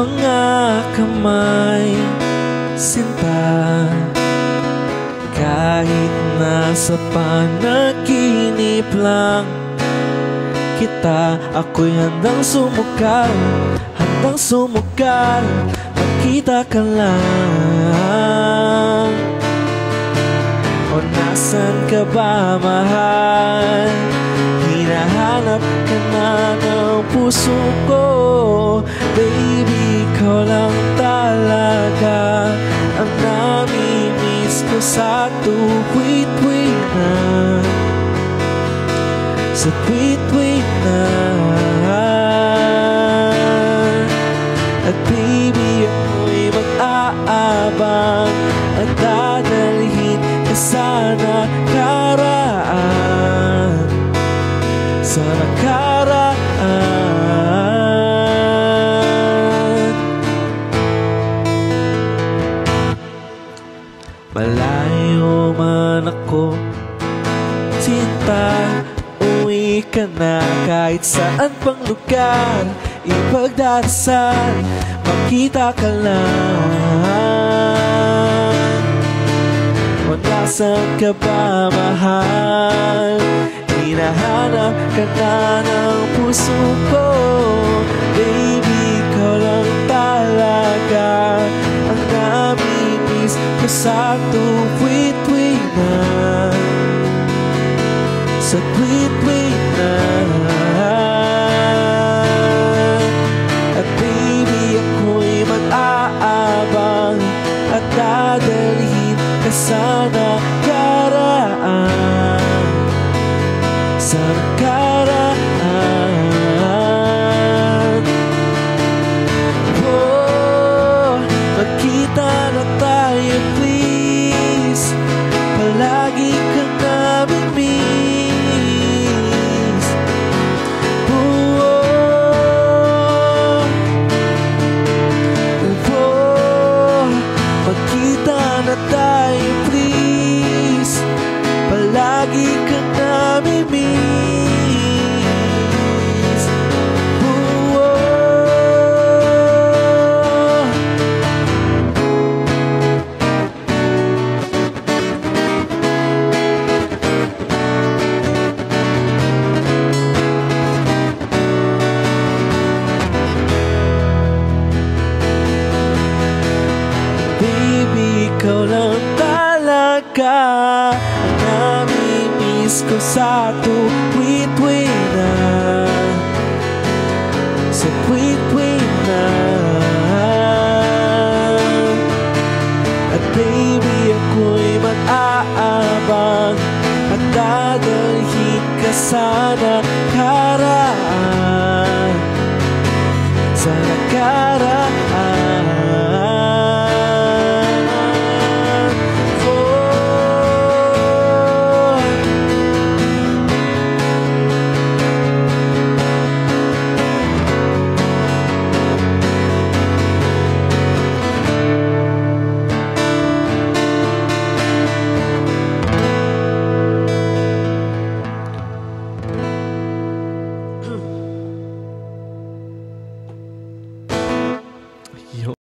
mga kamay, sinta. Kahit nasa panaginip lang kita, ako'y handang sumugal, magkita ka lang. O nasan ka ba, mahal? Hinahanap ka na ng puso ko. Baby, ikaw lang talaga ang namimiss ko sa tuwid-tuwid na, sa tuwid-tuwid na. At baby, ako'y mag-aabang at dadalhin ka sa nakaraan, sa nakaraan. Malayo man ako, sinta, uwi ka na. Kahit saan pang lugar ipagdarasal, makita ka lang. O nasan ka ba, mahal? Hinahanap ka na ng puso ko. Baby, ikaw lang talaga ang namimiss ko sa tuwid-tuwid na, sa tuwid-tuwid na. At baby, ako'y mag-aabang at dadalhin ka sa nakaraan, sa nakaraan. Oh, magkita na tayo please, palagi ka namin miss. Oh, oh, magkita na tayo please, palagi ka namin miss. Oh, baby, ikaw lang talaga ang namimiss ko sa tuwid-tuwid na, sa tuwid-tuwid na. At baby, ako'y mag-aabang at dadalhin ka sa nakaraan, sa nakaraan.